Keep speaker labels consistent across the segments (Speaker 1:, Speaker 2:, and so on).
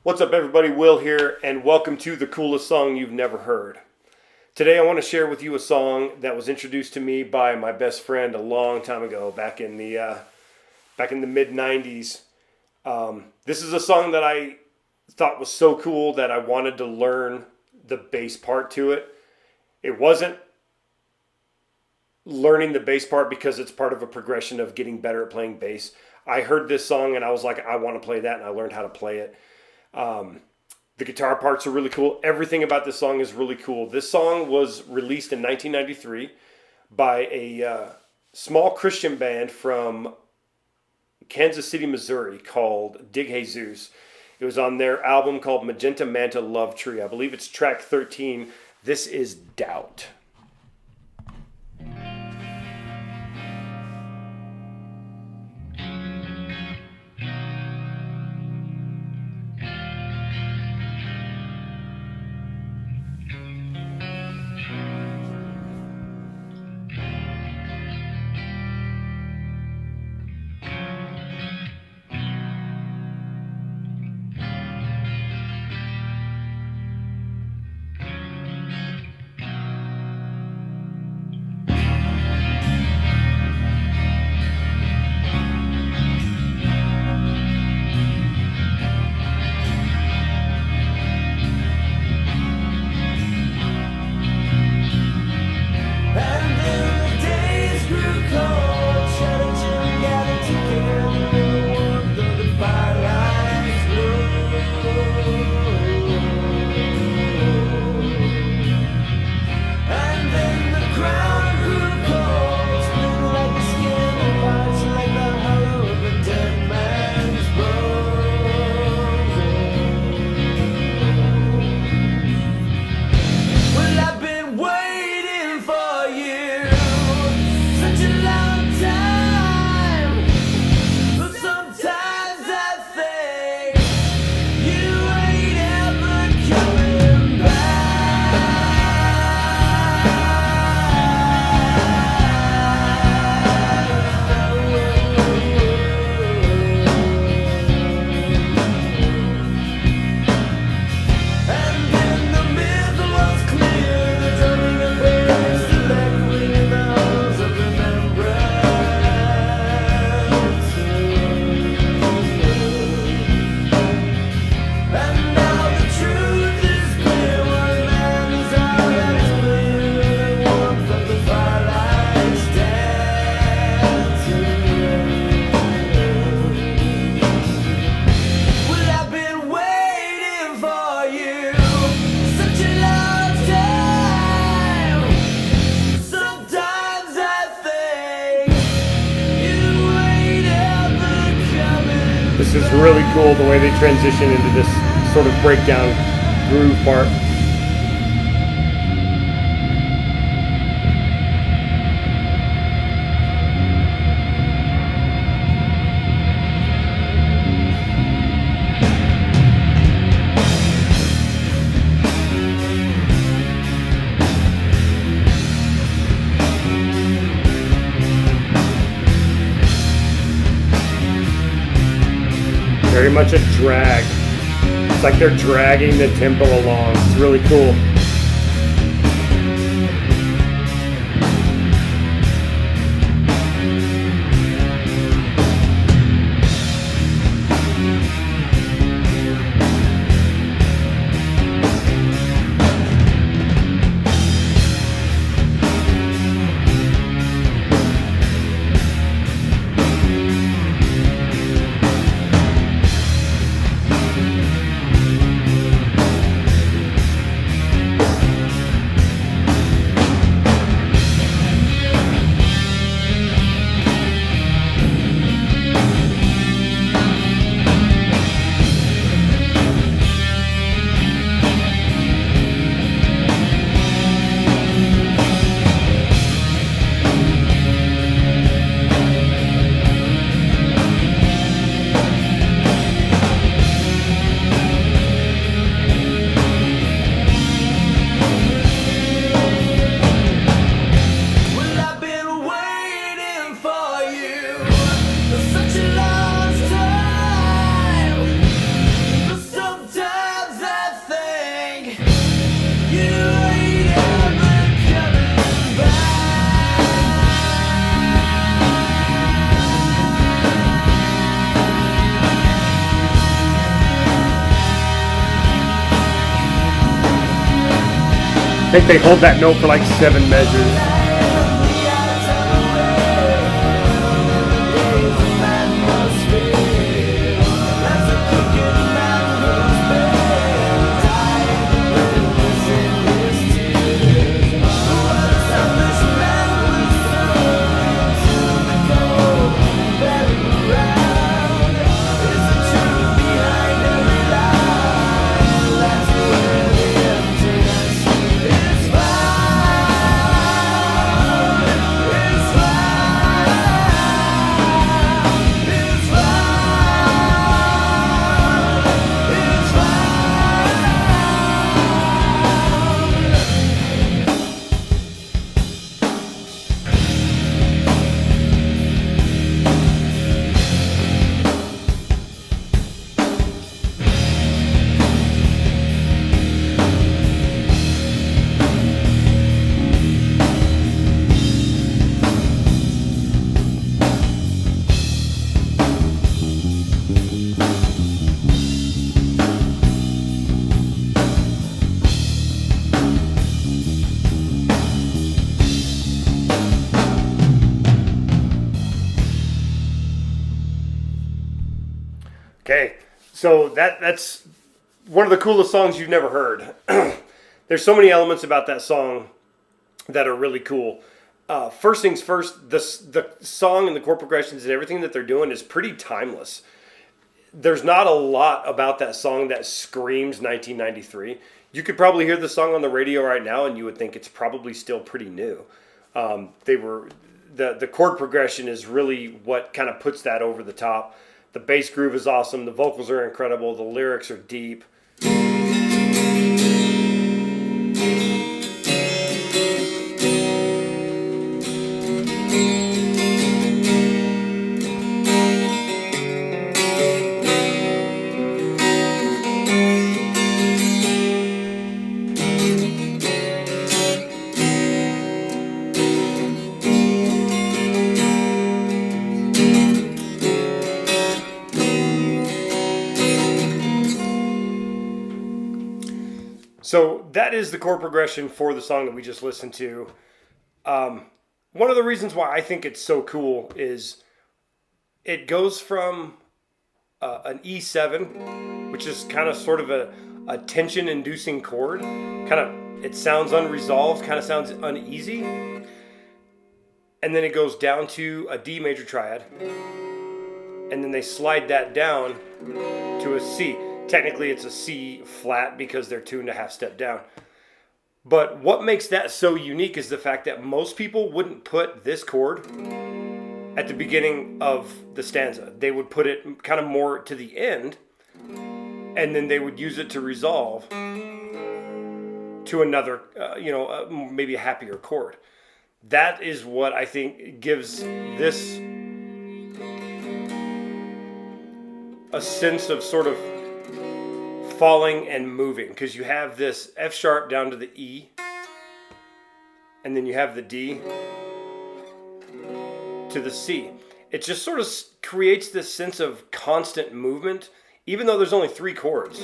Speaker 1: What's up, everybody? Will here, and welcome to the coolest song you've never heard. Today I want to share with you a song that was introduced to me by my best friend a long time ago, back in the mid '90s. This is a song that I thought was so cool that I wanted to learn the bass part to it. It wasn't learning the bass part because it's part of a progression of getting better at playing bass. I heard this song and I was like, I want to play that, and I learned how to play it. The guitar parts are really cool. Everything about this song is really cool. This song was released in 1993 by a small Christian band from Kansas City, Missouri called Hey Zoose. It was on their album called Magenta Manta Love Tree. I believe it's track 13. This is Doubt. This is really cool, the way they transition into this sort of breakdown groove part. Very much a drag. It's like they're dragging the tempo along. It's really cool. think they hold that note for like 7 measures. Okay, so that's one of the coolest songs you've never heard. There's so many elements about that song that are really cool. First things first, the song and the chord progressions and everything that they're doing is pretty timeless. There's not a lot about that song that screams 1993. You could probably hear the song on the radio right now and you would think it's probably still pretty new. The chord progression is really what kind of puts that over the top. The bass groove is awesome. The vocals are incredible. The lyrics are deep. So that is the chord progression for the song that we just listened to. One of the reasons why I think it's so cool is it goes from an E7, which is kind of sort of a tension-inducing chord. It sounds unresolved, kind of sounds uneasy. And then it goes down to a D major triad. And then they slide that down to a C. Technically, it's a C flat because they're tuned a half step down. But what makes that so unique is the fact that most people wouldn't put this chord at the beginning of the stanza. They would put it kind of more to the end, and then they would use it to resolve to another, maybe a happier chord. That is what I think gives this a sense of sort of falling and moving, because you have this F sharp down to the E, and then you have the D to the C. It just sort of creates this sense of constant movement, even though there's only 3 chords.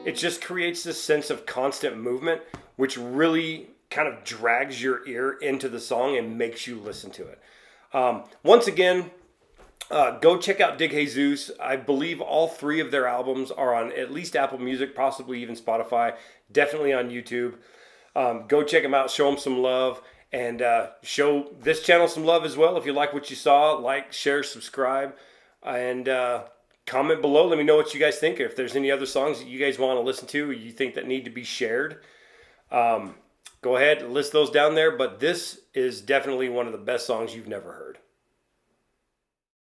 Speaker 1: It just creates this sense of constant movement, which really kind of drags your ear into the song and makes you listen to it. Once again, go check out Dig Hey Zoose. I believe all 3 of their albums are on at least Apple Music, possibly even Spotify, definitely on YouTube. Go check them out, show them some love, and show this channel some love as well. If you like what you saw, like, share, subscribe, and comment below. Let me know what you guys think. If there's any other songs that you guys want to listen to or you think that need to be shared, go ahead and list those down there. But this is definitely one of the best songs you've never heard.